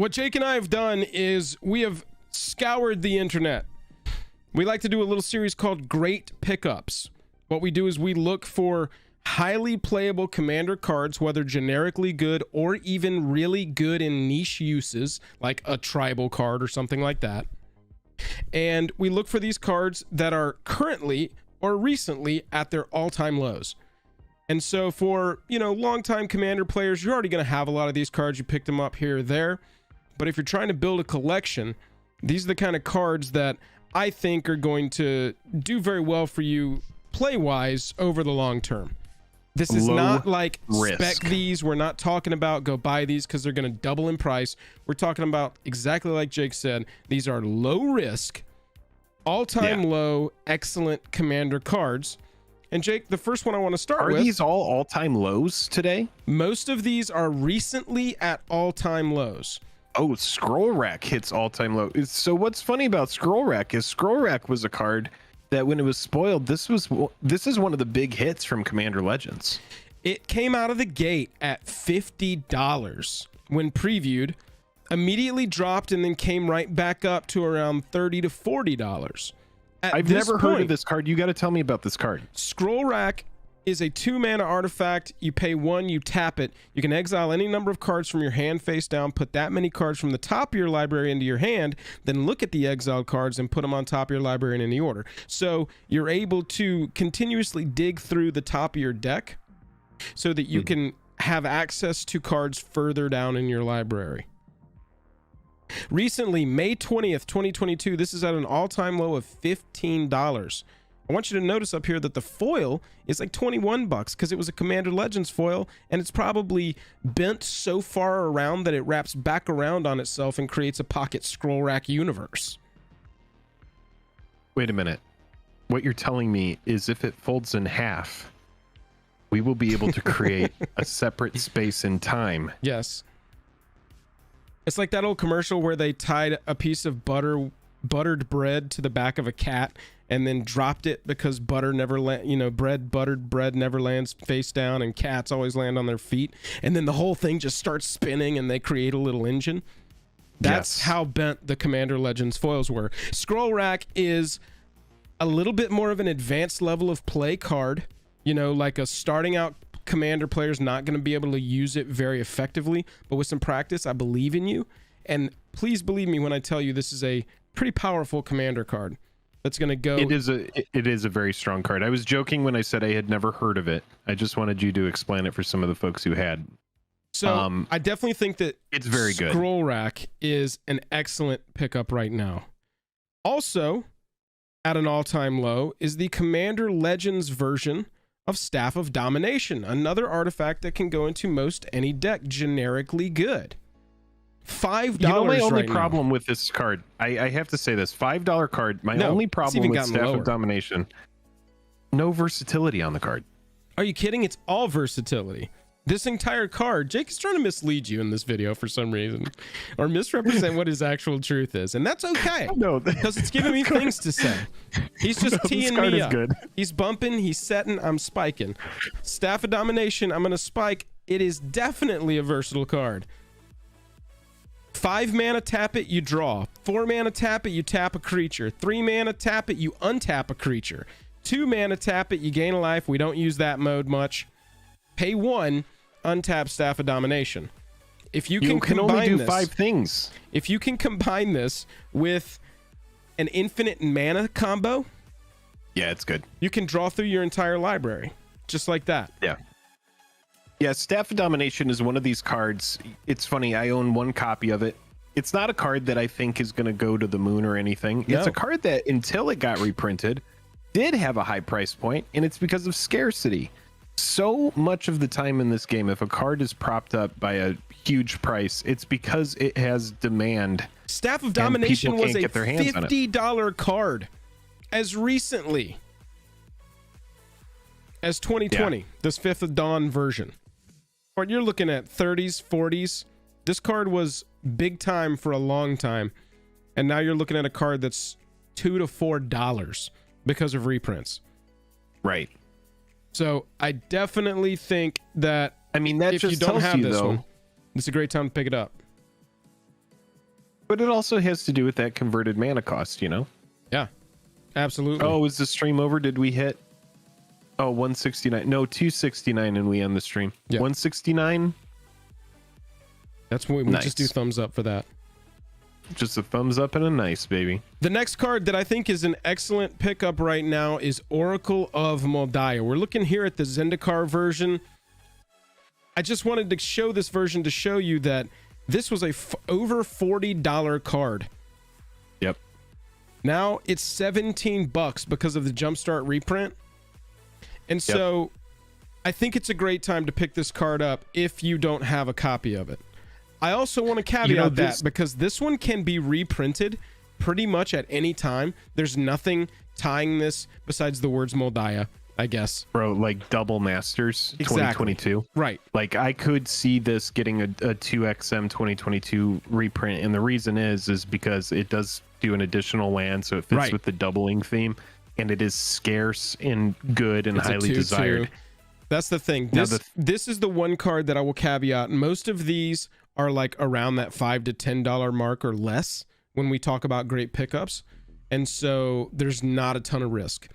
What Jake and I have done is we have scoured the internet. We like to do a little series called Great Pickups. What we do is we look for highly playable commander cards, whether generically good or even really good in niche uses, like a tribal card or something like that. And we look for these cards that are currently or recently at their all-time lows. And so for, you know, longtime commander players, you're already going to have a lot of these cards. You picked them up here or there. But if you're trying to build a collection, these are the kind of cards that I think are going to do very well for you play-wise over the long term. This is not like spec these. We're not talking about go buy these because they're going to double in price. We're talking about exactly like Jake said. These are low risk, all-time low, excellent commander cards. And Jake, the first one I want to start with. Are these all-time lows today? Most of these are recently at all-time lows. Oh, Scroll Rack hits all-time low. So what's funny about Scroll Rack is Scroll Rack was a card that when it was spoiled, this is one of the big hits from Commander Legends. It came out of the gate at $50 when previewed, immediately dropped, and then came right back up to around $30 to $40. I've never heard of this card. You got to tell me about this card. Scroll Rack is a 2-mana artifact. You pay 1, you tap it. You can exile any number of cards from your hand face down, put that many cards from the top of your library into your hand, then look at the exiled cards and put them on top of your library in any order. So you're able to continuously dig through the top of your deck so that you can have access to cards further down in your library. Recently, May 20th, 2022, this is at an all-time low of $15. I want you to notice up here that the foil is like 21 bucks because it was a Commander Legends foil, and it's probably bent so far around that it wraps back around on itself and creates a pocket Scroll Rack universe. Wait a minute. What you're telling me is if it folds in half, we will be able to create a separate space in time. Yes. It's like that old commercial where they tied a piece of buttered bread to the back of a cat and then dropped it because buttered bread never lands face down and cats always land on their feet, and then the whole thing just starts spinning and they create a little engine. That's how bent the Commander Legends foils were. Scroll Rack is a little bit more of an advanced level of play card, you know, like a starting out commander player's not going to be able to use it very effectively, but with some practice, I believe in you. And please believe me when I tell you this is a pretty powerful commander card that's going to go. It is a very strong card. I was joking when I said I had never heard of it. I just wanted you to explain it for some of the folks who had. So I definitely think that it's very good. Scroll Rack is an excellent pickup right now. Also, at an all-time low is the Commander Legends version of Staff of Domination, another artifact that can go into most any deck, generically good. $5 you know, my only right problem now. with this card, I have to say this, $5 card, my only problem with Staff of Domination, no versatility on the card. Are you kidding? It's all versatility. This entire card, Jake is trying to mislead you in this video for some reason, or misrepresent what his actual truth is, and that's okay. No, because it's giving me things to say. He's just teeing me up. Good. He's bumping, he's setting, I'm spiking. Staff of Domination, I'm gonna spike. It is definitely a versatile card. 5 mana tap it, you draw. 4 mana tap it, you tap a creature. 3 mana tap it, you untap a creature. 2 mana tap it, you gain a life. We don't use that mode much. Pay 1, untap Staff of Domination. If you can only do this, 5 things. If you can combine this with an infinite mana combo, yeah, it's good. You can draw through your entire library just like that. Yeah. Yeah, Staff of Domination is one of these cards. It's funny, I own 1 copy of it. It's not a card that I think is going to go to the moon or anything. No. It's a card that, until it got reprinted, did have a high price point, and it's because of scarcity. So much of the time in this game, if a card is propped up by a huge price, it's because it has demand. Staff of Domination was a $50 card as recently as 2020, this 5th of Dawn version. Or you're looking at 30s, 40s. This card was big time for a long time, and now you're looking at a card that's $2 to $4 because of reprints. Right. So I definitely think that, I mean, that if just you don't tells have you, this though, one, it's a great time to pick it up. but it also has to do with that converted mana cost, you know? Yeah, absolutely. Oh, is the stream over? Did we hit? Oh, 169. No, 269, and we end the stream. Yeah. 169. That's when we Nice. just do thumbs up for that. Just a thumbs up and a nice, baby. The next card that I think is an excellent pickup right now is Oracle of Mul Daya. We're looking here at the Zendikar version. I just wanted to show this version to show you that this was a over $40 card. Yep. Now it's $17 because of the Jumpstart reprint. And so I think it's a great time to pick this card up if you don't have a copy of it. I also want to caveat that because this one can be reprinted pretty much at any time. There's nothing tying this besides the words Mul Daya, I guess. Bro, like double masters 2022. Right. Like I could see this getting a 2XM 2022 reprint. And the reason is because it does do an additional land. So it fits with the doubling theme. And it is scarce and good and highly desired. That's the thing. This is the one card that I will caveat. Most of these are like around that $5 to $10 mark or less when we talk about great pickups. And so there's not a ton of risk.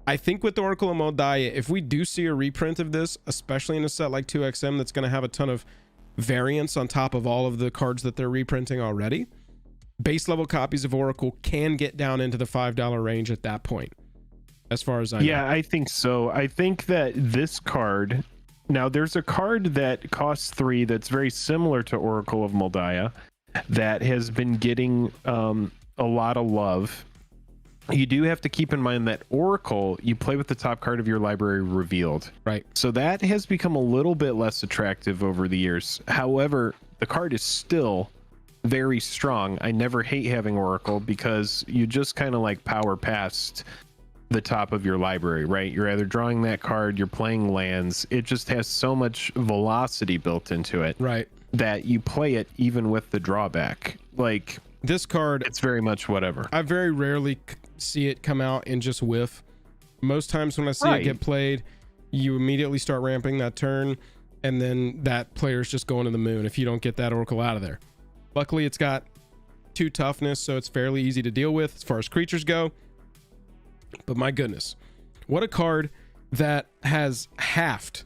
I think with Oracle of Mul Daya, if we do see a reprint of this, especially in a set like 2XM that's going to have a ton of variants on top of all of the cards that they're reprinting already, base level copies of Oracle can get down into the $5 range at that point, as far as I know. Yeah, I think so. I think that this card... Now, there's a card that costs 3 that's very similar to Oracle of Mul Daya that has been getting a lot of love. You do have to keep in mind that Oracle, you play with the top card of your library revealed. Right. So that has become a little bit less attractive over the years. However, the card is still very strong. I never hate having Oracle because you just kind of like power past the top of your library, right? You're either drawing that card, you're playing lands. It just has so much velocity built into it, right, that you play it even with the drawback. Like this card, it's very much whatever. I very rarely see it come out and just whiff. Most times when I see it get played, you immediately start ramping that turn, and then that player's just going to the moon if you don't get that Oracle out of there. Luckily, it's got 2 toughness, so it's fairly easy to deal with as far as creatures go. But my goodness, what a card that has halved,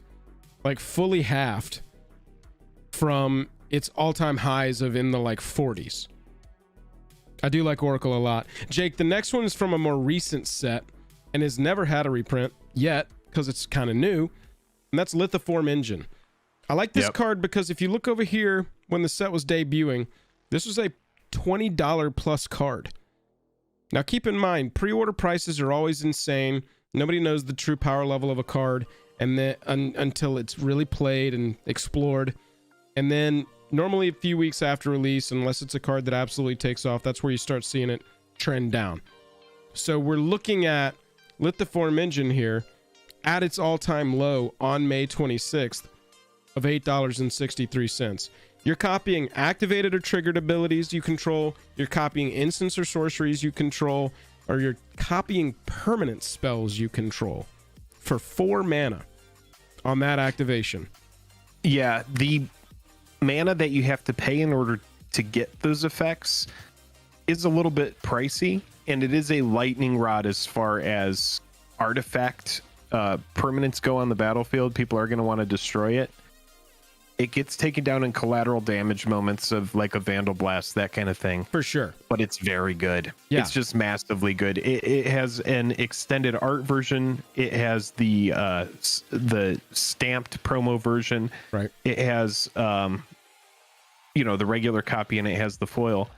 like fully halved from its all-time highs of in the like 40s. I do like Oracle a lot. Jake, the next one is from a more recent set and has never had a reprint yet because it's kind of new, and that's Lithiform Engine. I like this card because if you look over here when the set was debuting, this was a $20 plus card. Now, keep in mind, pre-order prices are always insane. Nobody knows the true power level of a card and then until it's really played and explored. And then normally a few weeks after release, unless it's a card that absolutely takes off, that's where you start seeing it trend down. So we're looking at Lithiform Engine here at its all-time low on May 26th of $8.63. You're copying activated or triggered abilities you control. You're copying instants or sorceries you control. Or you're copying permanent spells you control for 4 mana on that activation. Yeah, the mana that you have to pay in order to get those effects is a little bit pricey. And it is a lightning rod as far as artifact permanents go on the battlefield. People are going to want to destroy it. It gets taken down in collateral damage moments of like a Vandal Blast, that kind of thing. For sure. But it's very good. Yeah. It's just massively good. It has an extended art version. It has the stamped promo version. Right. It has, the regular copy, and it has the foil.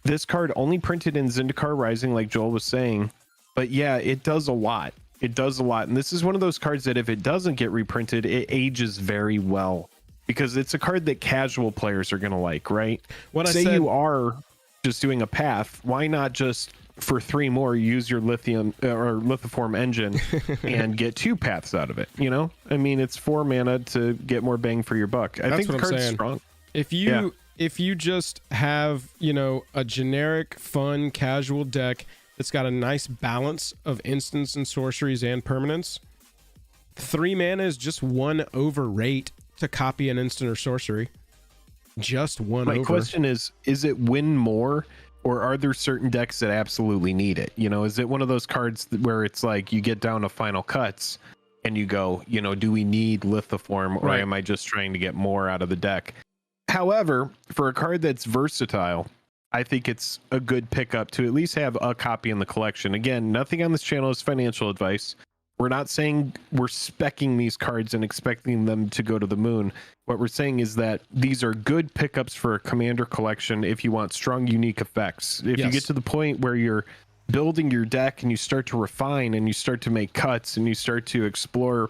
This card only printed in Zendikar Rising, like Joel was saying. But yeah, it does a lot. It does a lot. And this is one of those cards that if it doesn't get reprinted, it ages very well. Because it's a card that casual players are going to like, right? When Say you are just doing a path, why not just for 3 more use your Lithiform Engine and get 2 paths out of it? You know, I mean, it's 4 mana to get more bang for your buck. I think the card's strong. If you just have a generic, fun, casual deck that's got a nice balance of instants and sorceries and permanents, 3 mana is just 1 overrate to copy an instant or sorcery. just one My over. question is it win more, or are there certain decks that absolutely need it? You know, is it one of those cards where it's like you get down to final cuts and you go, you know, do we need Lithiform, or Right. am I just trying to get more out of the deck? However, for a card that's versatile, I think it's a good pickup to at least have a copy in the collection. Again, nothing on this channel is financial advice. We're not saying we're speccing these cards and expecting them to go to the moon. What we're saying is that these are good pickups for a commander collection if you want strong, unique effects. If you get to the point where you're building your deck and you start to refine and you start to make cuts and you start to explore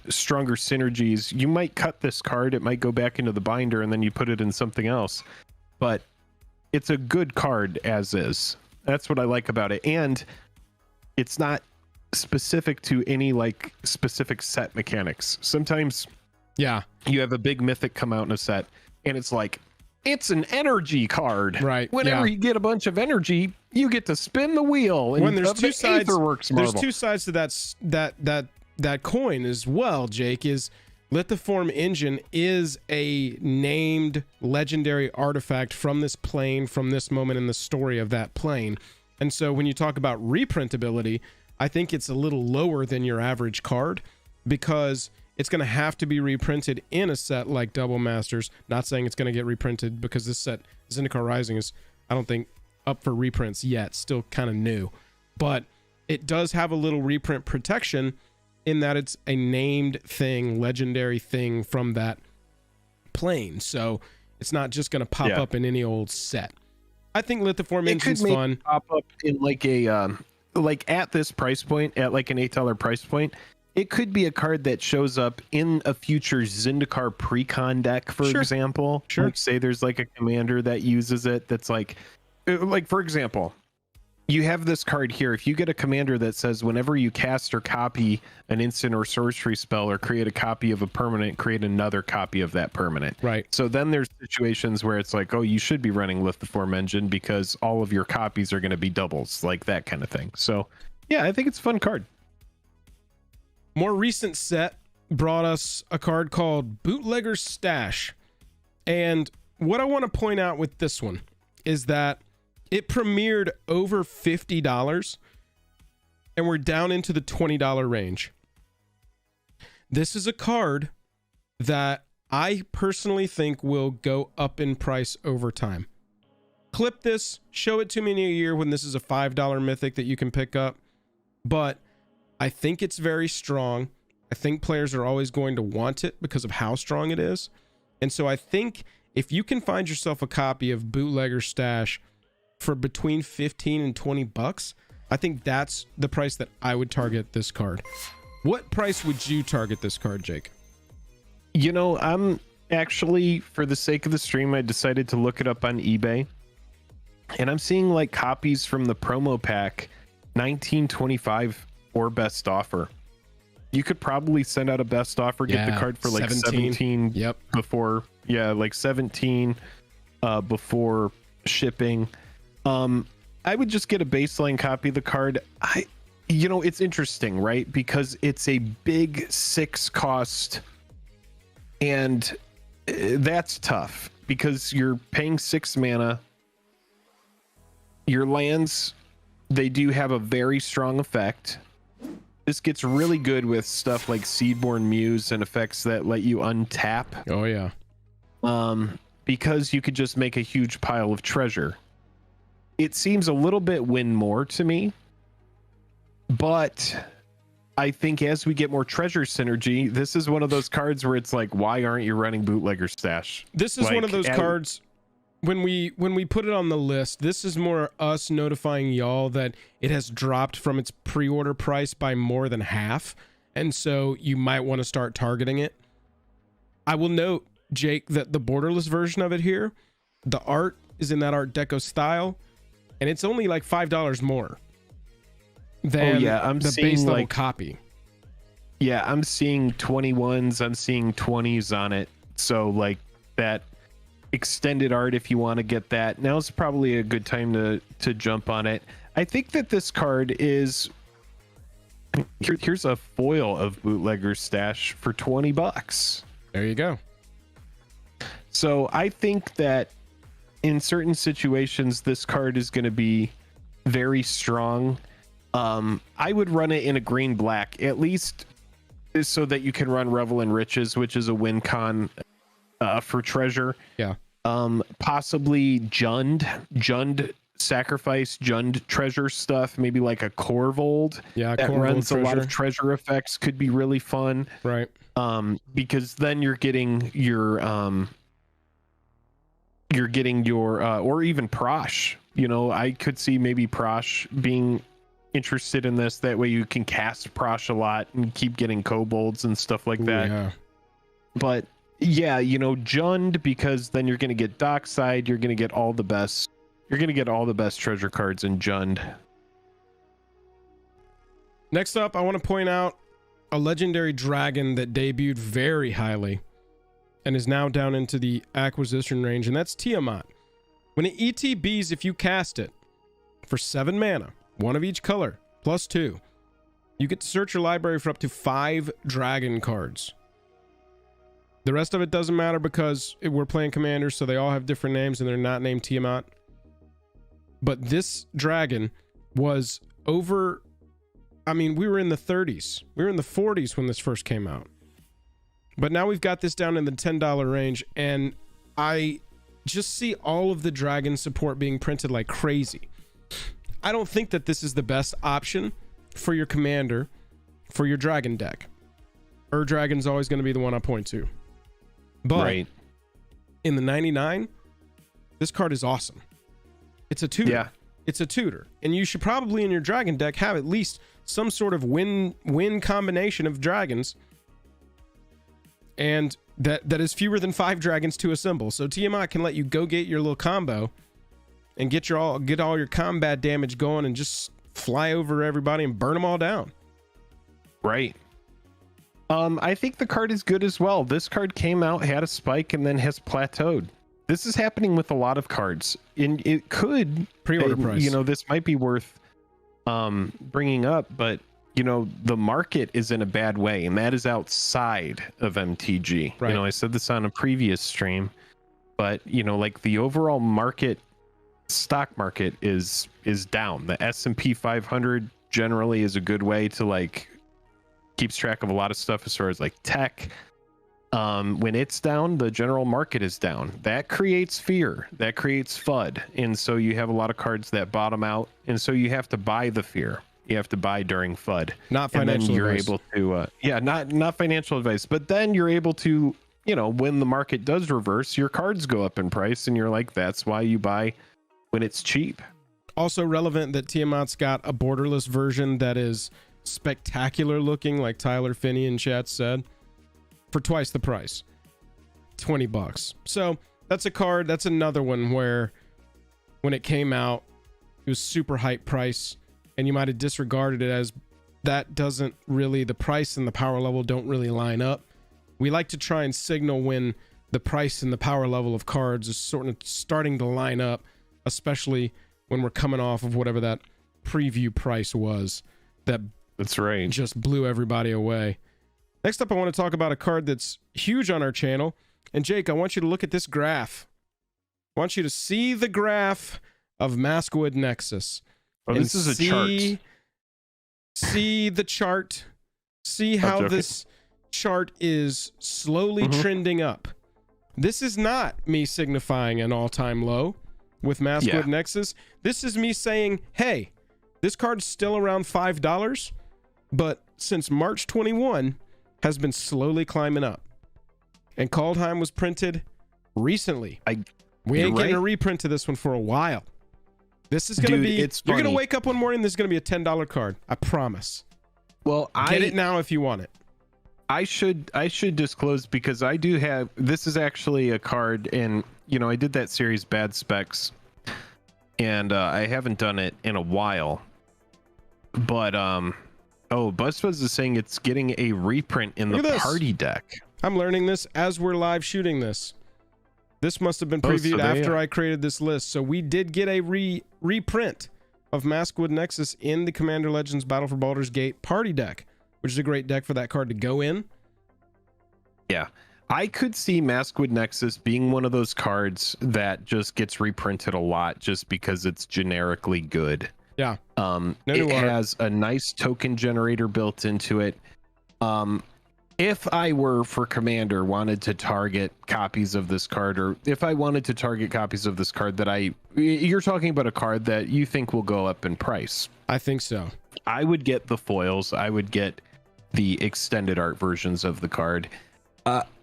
stronger synergies, you might cut this card. It might go back into the binder and then you put it in something else. But it's a good card as is. That's what I like about it. And it's not specific to any like specific set mechanics. Sometimes you have a big mythic come out in a set and it's like, it's an energy card, right? Whenever you get a bunch of energy, you get to spin the wheel, and when there's two sides, Aetherworks there's two sides to that coin as well. Jake, is Lithiform Engine is a named legendary artifact from this plane, from this moment in the story of that plane. And so when you talk about reprintability, I think it's a little lower than your average card, because it's going to have to be reprinted in a set like Double Masters. Not saying it's going to get reprinted, because this set, Zendikar Rising, is, I don't think, up for reprints yet. Still kind of new. But it does have a little reprint protection in that it's a named thing, legendary thing from that plane. So it's not just going to pop up in any old set. I think Lithiform Engine's fun. Pop up in like a like at this price point, at like an $8 price point. It could be a card that shows up in a future Zendikar precon deck, for example. Like, say there's like a commander that uses it. That's like for example, you have this card here. If you get a commander that says whenever you cast or copy an instant or sorcery spell or create a copy of a permanent, create another copy of that permanent. Right. So then there's situations where it's like, oh, you should be running Lithiform Engine because all of your copies are going to be doubles, like that kind of thing. So yeah, I think it's a fun card. More recent set brought us a card called Bootlegger's Stash. And what I want to point out with this one is that it premiered over $50 and we're down into the $20 range. This is a card that I personally think will go up in price over time. Clip this, show it to me in a year when this is a $5 mythic that you can pick up. But I think it's very strong. I think players are always going to want it because of how strong it is. And so I think if you can find yourself a copy of Bootlegger Stash for between 15 and 20 bucks, I think that's the price that I would target this card. What price would you target this card, Jake? You know, I'm actually, for the sake of the stream, I decided to look it up on eBay. And I'm seeing like copies from the promo pack, $19.25 or best offer. You could probably send out a best offer, get the card for like 17 before, like 17 before shipping. I would just get a baseline copy of the card. You know, it's interesting, right? Because it's a big 6 cost, and that's tough because you're paying 6 mana. Your lands, they do have a very strong effect. This gets really good with stuff like Seedborn Muse and effects that let you untap. Oh yeah. Because you could just make a huge pile of treasure. It seems a little bit win more to me, but I think as we get more treasure synergy, this is one of those cards where it's like, why aren't you running Bootlegger Stash? This is like, one of those cards. When we put it on the list, this is more us notifying y'all that it has dropped from its pre-order price by more than half, and so you might want to start targeting it. I will note, Jake, that the borderless version of it here, the art is in that Art Deco style, and it's only like $5 more than the base level copy. Yeah, I'm seeing 21s, I'm seeing 20s on it. So like that extended art, if you want to get that, now's probably a good time to jump on it. I think that this card is here's a foil of Bootlegger Stash for 20 bucks. There you go. So I think that in certain situations, this card is going to be very strong. I would run it in a green black, at least so that you can run Revel in Riches, which is a win con for treasure. Yeah. Possibly Jund sacrifice, Jund treasure stuff, maybe like a Corvold. Yeah, that Corvold runs treasure. A lot of treasure effects, could be really fun. Right. Because then you're getting your or even Prosh. You know, I could see maybe Prosh being interested in this. That way you can cast Prosh a lot and keep getting kobolds and stuff like that. Yeah. But yeah, you know, Jund, because then you're going to get Dockside, you're going to get all the best treasure cards in Jund. Next up, I want to point out a legendary dragon that debuted very highly and is now down into the acquisition range, and that's Tiamat. When it ETBs, if you cast it for 7 mana, 1 of each color, +2, you get to search your library for up to 5 dragon cards. The rest of it doesn't matter because we're playing commanders, so they all have different names and they're not named Tiamat. But this dragon was over... I mean, we were in the 30s. We were in the 40s when this first came out. But now we've got this down in the $10 range, and I just see all of the dragon support being printed like crazy. I don't think that this is the best option for your commander for your dragon deck. Dragon's always going to be the one I point to. But right. In the 99, this card is awesome. It's a tutor. Yeah. It's a tutor. And you should probably in your dragon deck have at least some sort of win combination of dragons. And that is fewer than 5 dragons to assemble. So Tiamat can let you go get your little combo and get all your combat damage going and just fly over everybody and burn them all down. Right. I think the card is good as well. This card came out, had a spike, and then has plateaued. This is happening with a lot of cards. And it could pre-order price. You know, this might be worth bringing up, but you know, the market is in a bad way, and that is outside of MTG. Right. You know, I said this on a previous stream, but you know, like the overall market, stock market is down. The S&P 500 generally is a good way to like keeps track of a lot of stuff as far as like tech. When it's down, the general market is down. That creates fear. That creates FUD. And so you have a lot of cards that bottom out. And so you have to buy the fear. You have to buy during FUD. Not financial advice. And then you're able to, not financial advice, but then you're able to, you know, when the market does reverse, your cards go up in price and you're like, that's why you buy when it's cheap. Also relevant that Tiamat's got a borderless version that is spectacular looking, like Tyler Finney in chat said, for twice the price, $20. So that's a card. That's another one where when it came out, it was super hype price, and you might have disregarded it as that doesn't really, the price and the power level don't really line up. We like to try and signal when the price and the power level of cards is sort of starting to line up, especially when we're coming off of whatever that preview price was. That's right. Just blew everybody away. Next up, I want to talk about a card that's huge on our channel. And Jake, I want you to look at this graph. I want you to see the graph of Maskwood Nexus. Oh, this is a chart. See the chart. See how this chart is slowly trending up. This is not me signifying an all-time low with Maskwood Nexus. This is me saying, hey, this card's still around $5, but since March 21 has been slowly climbing up. And Kaldheim was printed recently. We ain't getting a reprint to this one for a while. This is going to be... You're going to wake up one morning, this is going to be a $10 card. I promise. Well, Get it now if you want it. I should disclose, because I do have... This is actually a card, and, you know, I did that series Bad Specs, and I haven't done it in a while. But, BuzzFuzz is saying it's getting a reprint in the party deck. I'm learning this as we're live shooting this. This must have been previewed after I created this list. So we did get a reprint of Maskwood Nexus in the Commander Legends Battle for Baldur's Gate party deck, which is a great deck for that card to go in. Yeah. I could see Maskwood Nexus being one of those cards that just gets reprinted a lot just because it's generically good. Yeah. It has a nice token generator built into it. If I were for Commander wanted to target copies of this card, or if I wanted to target copies of this card you're talking about a card that you think will go up in price. I think so. I would get the foils. I would get the extended art versions of the card.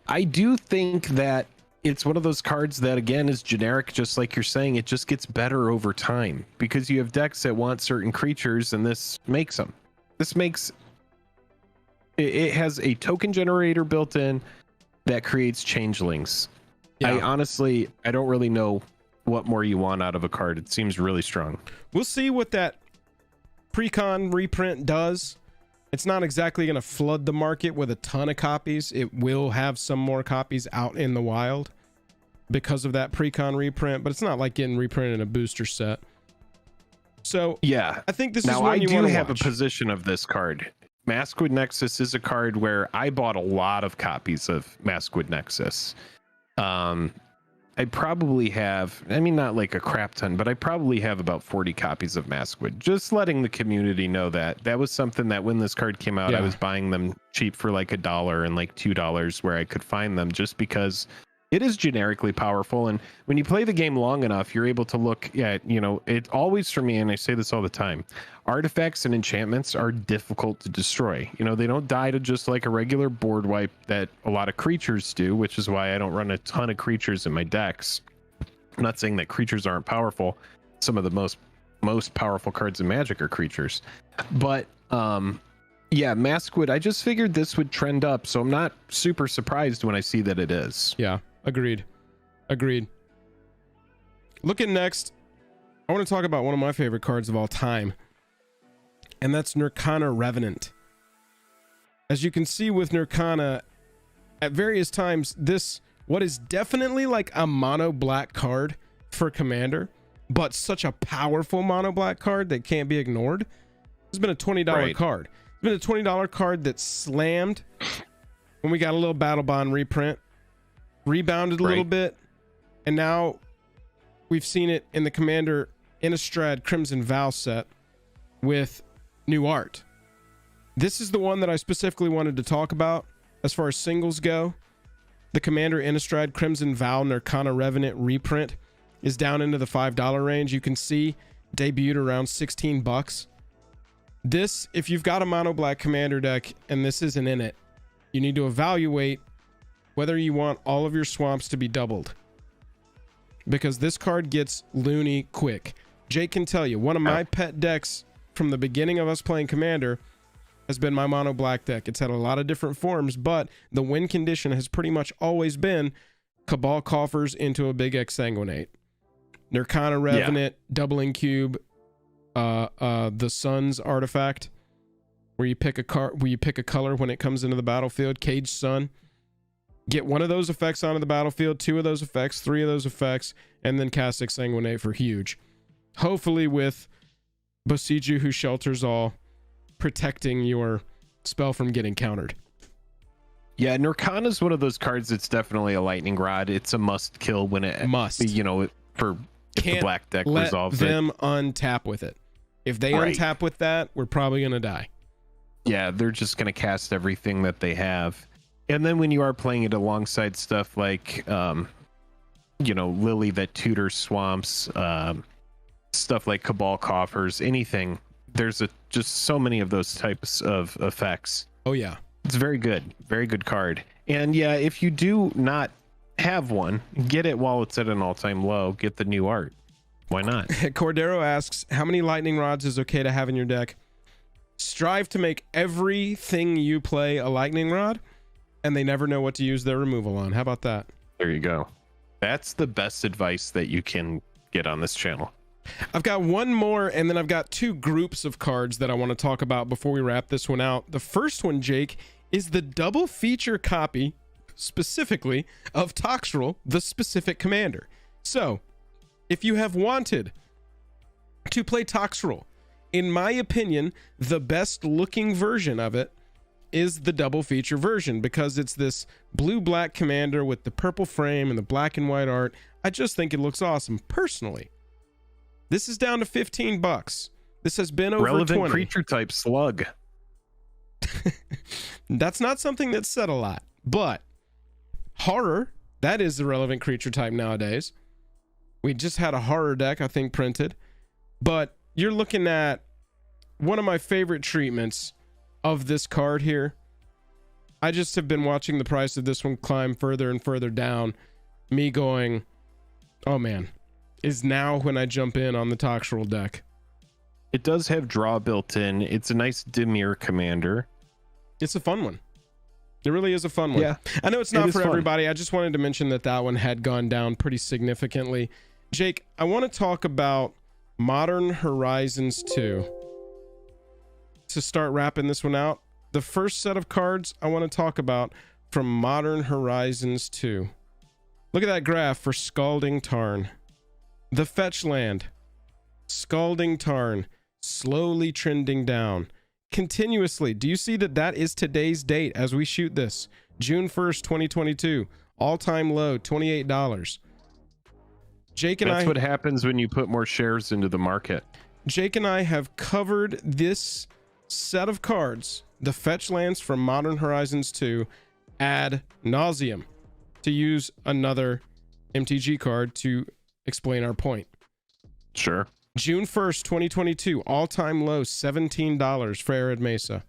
I do think that it's one of those cards that, again, is generic, just like you're saying. It just gets better over time because you have decks that want certain creatures, and this makes them. It has a token generator built in that creates changelings. Yeah. I don't really know what more you want out of a card. It seems really strong. We'll see what that pre-con reprint does. It's not exactly going to flood the market with a ton of copies. It will have some more copies out in the wild because of that pre-con reprint, but it's not like getting reprinted in a booster set. So yeah, I think this is one you want to watch. Now I do have a position of this card. Maskwood Nexus is a card where I bought a lot of copies of Maskwood Nexus. I probably have, not like a crap ton, but I probably have about 40 copies of Maskwood. Just letting the community know that was something that when this card came out, I was buying them cheap for like $1 and like $2 where I could find them, just because it is generically powerful. And when you play the game long enough, you're able to look at, it always, for me, and I say this all the time, artifacts and enchantments are difficult to destroy. They don't die to just like a regular board wipe that a lot of creatures do, which is why I don't run a ton of creatures in my decks. I'm not saying that creatures aren't powerful. Some of the most powerful cards in Magic are creatures. But Maskwood, I just figured this would trend up, so I'm not super surprised when I see that it is. Yeah, agreed. Looking next, I want to talk about one of my favorite cards of all time, and that's Nirkana Revenant. As you can see with Nirkana, at various times, what is definitely like a mono black card for Commander, but such a powerful mono black card that can't be ignored, has been a $20 card. It's been a $20 card that slammed when we got a little Battle Bond reprint, rebounded a little bit, and now we've seen it in the Commander Innistrad Crimson Vow set with new art. This is the one that I specifically wanted to talk about as far as singles go. The Commander Innistrad Crimson Vow Nirkana Revenant reprint is down into the $5 range. You can see debuted around $16. This, if you've got a mono black Commander deck and this isn't in it, you need to evaluate whether you want all of your swamps to be doubled, because this card gets loony quick. Jake can tell you, one of my pet decks from the beginning of us playing Commander has been my mono black deck. It's had a lot of different forms, but the win condition has pretty much always been Cabal Coffers into a big Exsanguinate. Nirkana Revenant, doubling cube, the Sun's artifact, where you pick a color when it comes into the battlefield, Caged Sun. Get one of those effects onto the battlefield, 2 of those effects, 3 of those effects, and then cast Exsanguinate for huge. Hopefully with Bosiju, who shelters all, protecting your spell from getting countered. Yeah, Nirkana is one of those cards that's definitely a lightning rod. It's a must kill when it if the black deck resolves it. Them untap with it. If they untap with that, we're probably gonna die. Yeah, they're just gonna cast everything that they have. And then when you are playing it alongside stuff like Lily that tutors swamps, stuff like Cabal Coffers, anything, there's just so many of those types of effects. Oh yeah, it's very good card. And yeah, if you do not have one, get it while it's at an all-time low. Get the new art. Why not? Cordero asks, how many lightning rods is okay to have in your deck? Strive to make everything you play a lightning rod, and they never know what to use their removal on. How about that? There you go. That's the best advice that you can get on this channel. I've got one more, and then I've got 2 groups of cards that I want to talk about before we wrap this one out. The first one, Jake, is the double feature copy, specifically, of Toxrill, the specific commander. So, if you have wanted to play Toxrill, in my opinion, the best looking version of it is the double feature version because it's this blue-black commander with the purple frame and the black and white art. I just think it looks awesome, personally. This is down to $15. This has been over relevant 20. creature type slug. That's not something that's said a lot, but horror, that is the relevant creature type nowadays. We just had a horror deck, I think, printed, but you're looking at one of my favorite treatments of this card here. I just have been watching the price of this one climb further and further down, me going, oh man, is now when I jump in on the Toxrill deck. It does have draw built in. It's a nice Dimir commander. It's a fun one. It really is a fun one. Yeah, I know it's not for fun. everybody. I just wanted to mention that that one had gone down pretty significantly. Jake, I want to talk about Modern Horizons 2 to start wrapping this one out. The first set of cards I want to talk about from Modern Horizons 2. Look at that graph for Scalding Tarn. The fetch land, Scalding Tarn, slowly trending down continuously. Do you see that that is today's date as we shoot this? June 1st, 2022. All-time low, $28. Jake and That's what happens when you put more shares into the market. Jake and I have covered this set of cards, the fetch lands from Modern Horizons 2, ad nauseum, to use another MTG card to explain our point. Sure. June 1st, 2022, all-time low, $17 for Arid Mesa.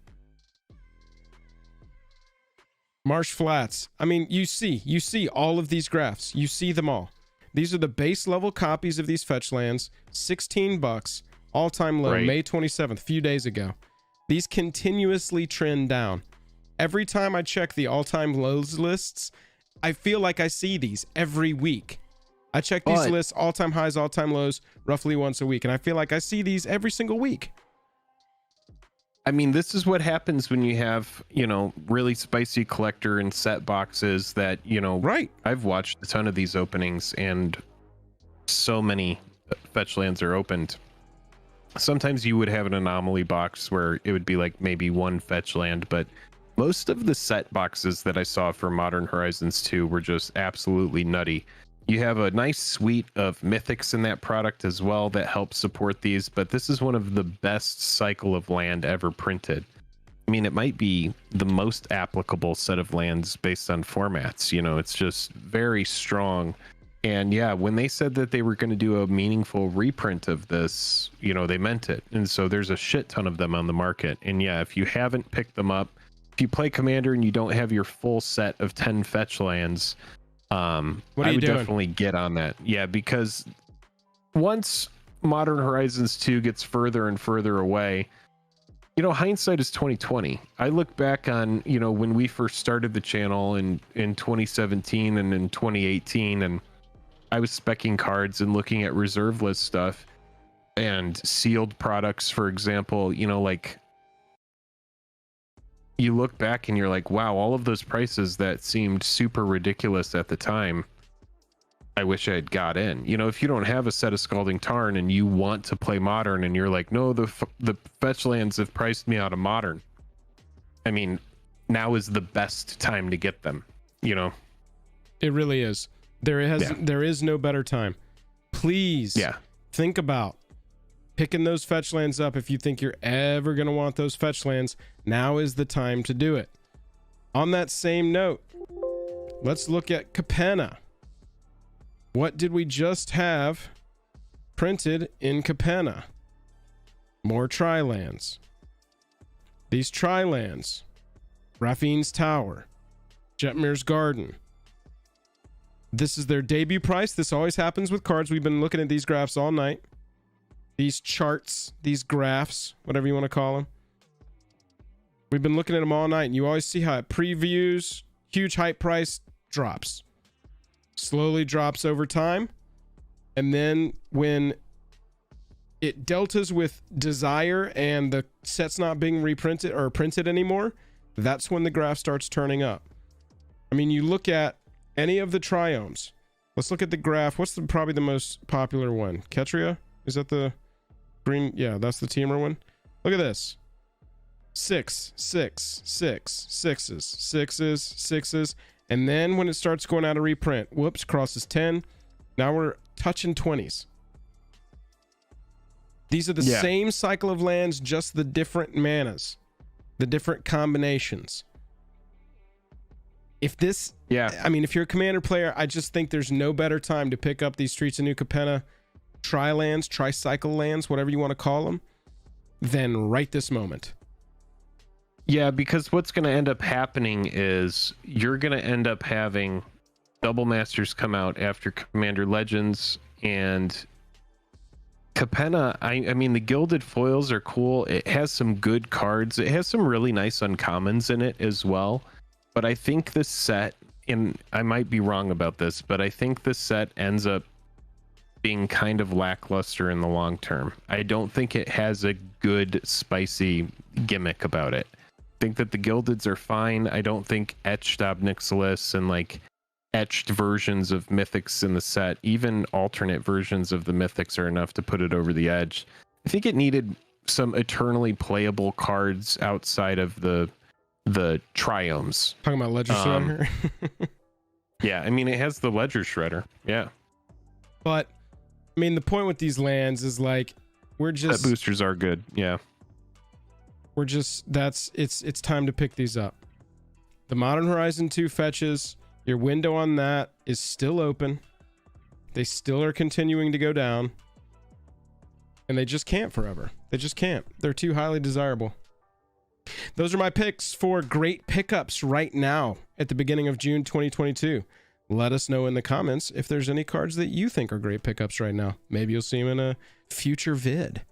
Marsh Flats. I mean, you see all of these graphs. You see them all. These are the base level copies of these fetch lands, $16, all-time low, right. May 27th, a few days ago. These continuously trend down. Every time I check the all-time lows lists, I feel like I see these every week. I check these lists, all-time highs, all-time lows, roughly once a week, and I feel like I see these every single week. I mean, this is what happens when you have, really spicy collector and set boxes that, Right. I've watched a ton of these openings and so many fetch lands are opened. Sometimes you would have an anomaly box where it would be like maybe one fetch land, but most of the set boxes that I saw for Modern Horizons 2 were just absolutely nutty. You have a nice suite of mythics in that product as well that help support these, but this is one of the best cycle of land ever printed. I mean, it might be the most applicable set of lands based on formats. It's just very strong. And yeah, when they said that they were going to do a meaningful reprint of this, they meant it. And so there's a shit ton of them on the market. And yeah, if you haven't picked them up, if you play Commander and you don't have your full set of 10 fetch lands, I would definitely get on that. Yeah, because once Modern Horizons 2 gets further and further away, hindsight is 2020. I look back on, when we first started the channel in 2017 and in 2018, and I was speccing cards and looking at reserve list stuff and sealed products, for example, like you look back and you're like, wow, all of those prices that seemed super ridiculous at the time, I wish I had got in. If you don't have a set of Scalding Tarn and you want to play Modern and you're like, no, the fetch lands have priced me out of Modern. I mean, now is the best time to get them, It really is. There is no better time. Please think about picking those fetch lands up. If you think you're ever going to want those fetch lands, now is the time to do it. On that same note, let's look at Capenna. What did we just have printed in Capenna? More tri-lands. These tri-lands, Raffine's Tower, Jetmir's Garden. This is their debut price. This always happens with cards. We've been looking at these graphs all night. These charts, these graphs, whatever you want to call them. We've been looking at them all night, and you always see how it previews, huge hype price, drops. Slowly drops over time. And then when it deltas with desire and the set's not being reprinted or printed anymore, that's when the graph starts turning up. I mean, you look at any of the triomes. Let's look at the graph. What's probably the most popular one? Ketria? Is that the green? Yeah, that's the Teamer one. Look at this. 6, 6, 6, sixes, sixes, sixes. And then when it starts going out of reprint, whoops, crosses 10. Now we're touching 20s. These are the same cycle of lands, just the different manas, the different combinations. If this, I mean, if you're a commander player, I just think there's no better time to pick up these Streets of New Capenna tri-lands, tri-cycle lands, whatever you want to call them, than right this moment. Yeah, because what's going to end up happening is you're going to end up having Double Masters come out after Commander Legends, and Capenna, I mean, the Gilded Foils are cool. It has some good cards. It has some really nice uncommons in it as well. But I think this set, and I might be wrong about this, but I think this set ends up being kind of lackluster in the long term. I don't think it has a good, spicy gimmick about it. I think that the Gildeds are fine. I don't think etched Obnixilis and like etched versions of mythics in the set, even alternate versions of the mythics, are enough to put it over the edge. I think it needed some eternally playable cards outside of the triomes. Talking about Ledger Shredder. Yeah, I mean, it has the Ledger Shredder. Yeah. But I mean, the point with these lands is like, we're just that boosters are good. Yeah. We're just, it's time to pick these up. The Modern Horizon 2 fetches, your window on that is still open. They still are continuing to go down. And they just can't forever. They just can't. They're too highly desirable. Those are my picks for great pickups right now at the beginning of June 2022. Let us know in the comments if there's any cards that you think are great pickups right now. Maybe you'll see them in a future vid.